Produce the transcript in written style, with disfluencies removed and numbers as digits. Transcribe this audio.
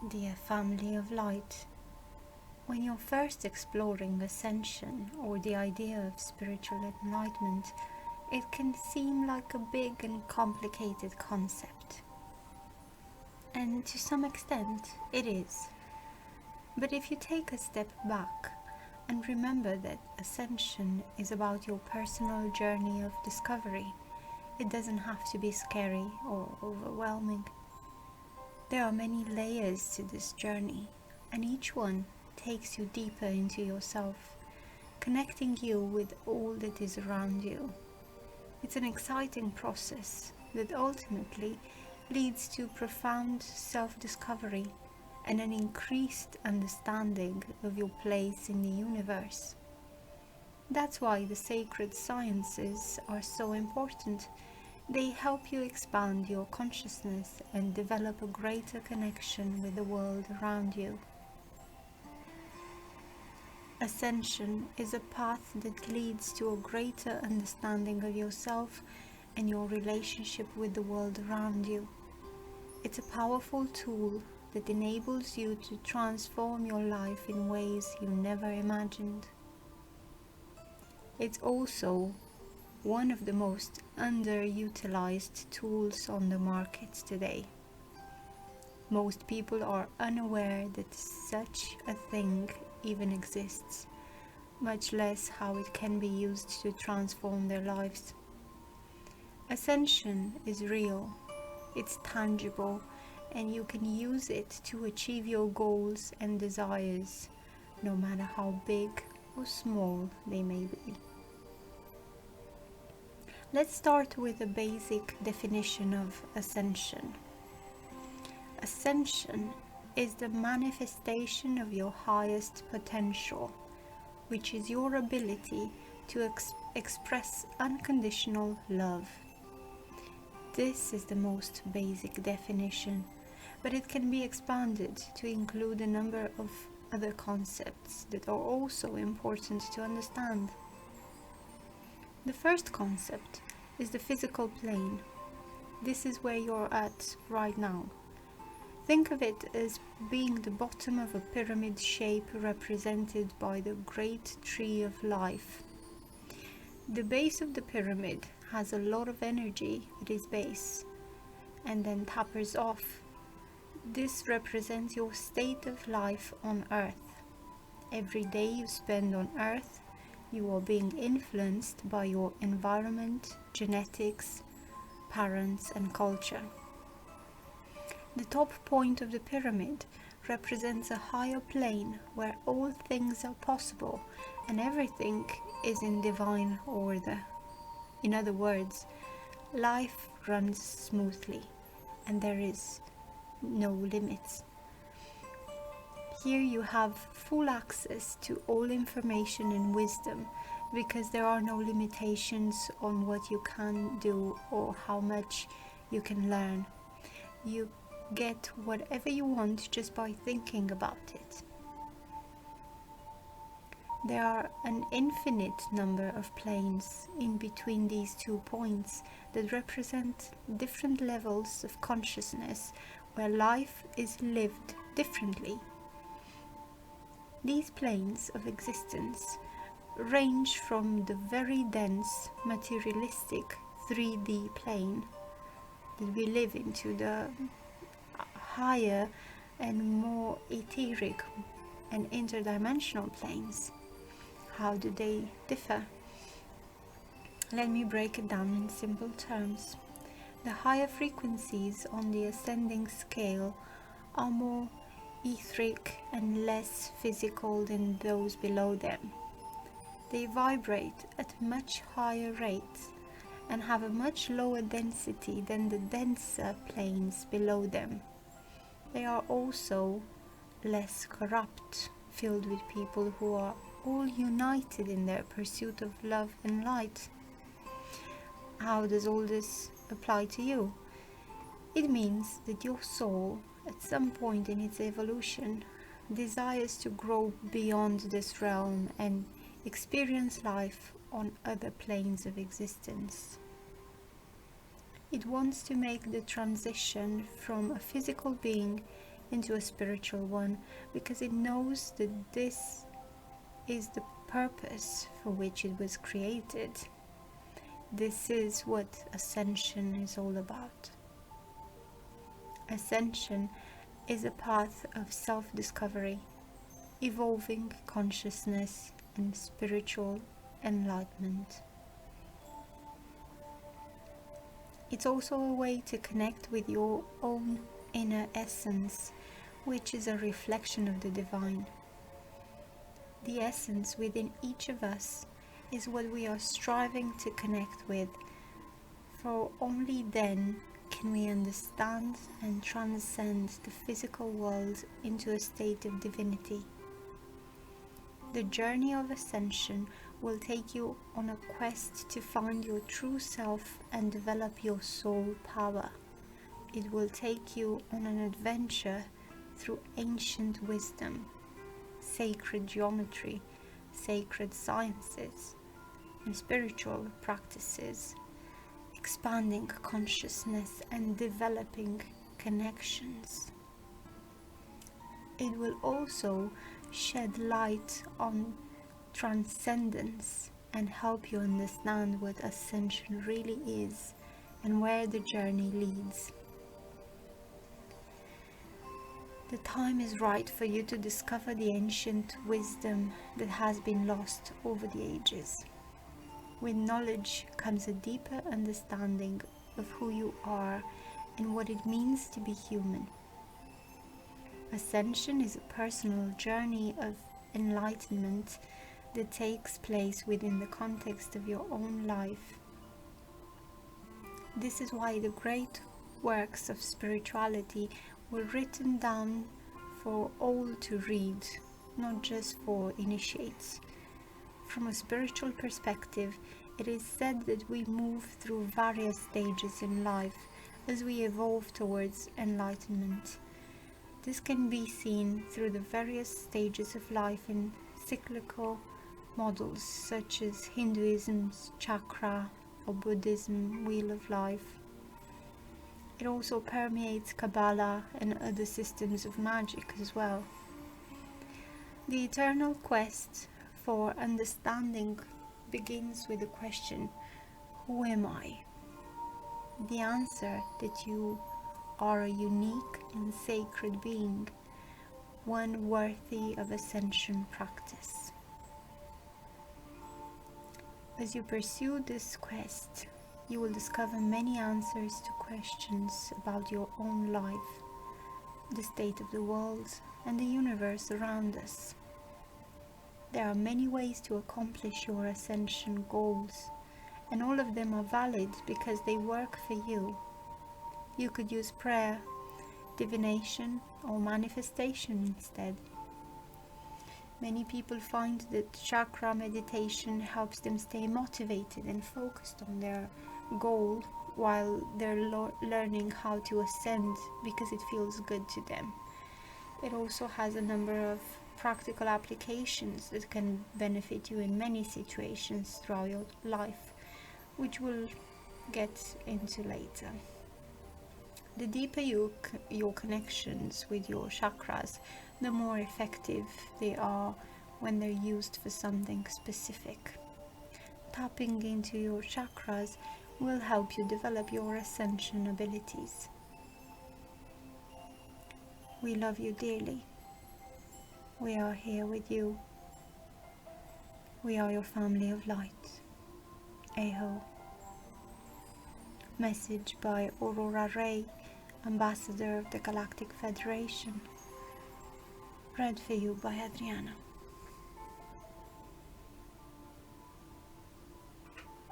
dear family of light. When you're first exploring ascension or the idea of spiritual enlightenment, it can seem like a big and complicated concept. And to some extent, it is. But if you take a step back and remember that ascension is about your personal journey of discovery, it doesn't have to be scary or overwhelming. There are many layers to this journey, and each one takes you deeper into yourself, connecting you with all that is around you. It's an exciting process that ultimately leads to profound self-discovery and an increased understanding of your place in the universe. That's why the sacred sciences are so important. They help you expand your consciousness and develop a greater connection with the world around you. Ascension is a path that leads to a greater understanding of yourself and your relationship with the world around you. It's a powerful tool that enables you to transform your life in ways you never imagined. It's also one of the most underutilized tools on the market today. Most people are unaware that such a thing even exists, much less how it can be used to transform their lives. Ascension is real, it's tangible, and you can use it to achieve your goals and desires, no matter how big or small they may be. Let's start with a basic definition of ascension. Ascension is the manifestation of your highest potential, which is your ability to express unconditional love. This is the most basic definition, but it can be expanded to include a number of other concepts that are also important to understand. The first concept is the physical plane. This is where you're at right now. Think of it as being the bottom of a pyramid shape represented by the great tree of life. The base of the pyramid has a lot of energy at its base and then tapers off. This represents your state of life on Earth. Every day you spend on Earth, you are being influenced by your environment, genetics, parents, and culture. The top point of the pyramid represents a higher plane where all things are possible and everything is in divine order. In other words, life runs smoothly and there is no limits. Here you have full access to all information and wisdom because there are no limitations on what you can do or how much you can learn. You get whatever you want just by thinking about it. There are an infinite number of planes in between these 2 points that represent different levels of consciousness where life is lived differently. These planes of existence range from the very dense, materialistic 3D plane that we live in to the higher and more etheric and interdimensional planes. How do they differ? Let me break it down in simple terms. The higher frequencies on the ascending scale are more etheric and less physical than those below them. They vibrate at much higher rates and have a much lower density than the denser planes below them. They are also less corrupt, filled with people who are all united in their pursuit of love and light. How does all this apply to you? It means that your soul, at some point in its evolution, desires to grow beyond this realm and experience life on other planes of existence. It wants to make the transition from a physical being into a spiritual one, because it knows that this is the purpose for which it was created. This is what Ascension is all about. Ascension is a path of self-discovery, evolving consciousness and spiritual enlightenment. It's also a way to connect with your own inner essence, which is a reflection of the divine. The essence within each of us is what we are striving to connect with, for only then can we understand and transcend the physical world into a state of divinity. The journey of Ascension will take you on a quest to find your true self and develop your soul power. It will take you on an adventure through ancient wisdom, sacred geometry, sacred sciences, and spiritual practices, expanding consciousness and developing connections. It will also shed light on transcendence and help you understand what Ascension really is and where the journey leads. The time is right for you to discover the ancient wisdom that has been lost over the ages. With knowledge comes a deeper understanding of who you are and what it means to be human. Ascension is a personal journey of enlightenment that takes place within the context of your own life. This is why the great works of spirituality were written down for all to read, not just for initiates. From a spiritual perspective, it is said that we move through various stages in life as we evolve towards enlightenment. This can be seen through the various stages of life in cyclical models such as Hinduism's chakra or Buddhism wheel of life. It also permeates Kabbalah and other systems of magic as well. The eternal quest for understanding begins with the question, who am I? The answer that you are a unique and sacred being, one worthy of Ascension practice. As you pursue this quest, you will discover many answers to questions about your own life, the state of the world, and the universe around us. There are many ways to accomplish your Ascension goals, and all of them are valid because they work for you. You could use prayer, divination, or manifestation instead. Many people find that chakra meditation helps them stay motivated and focused on their goal while they're learning how to ascend because it feels good to them. It also has a number of practical applications that can benefit you in many situations throughout your life, which we'll get into later. The deeper your connections with your chakras, the more effective they are when they're used for something specific. Tapping into your chakras will help you develop your Ascension abilities. We love you dearly. We are here with you. We are your family of light. Aho. Message by Aurora, Ambassador of the Galactic Federation. Read for you by Adriana.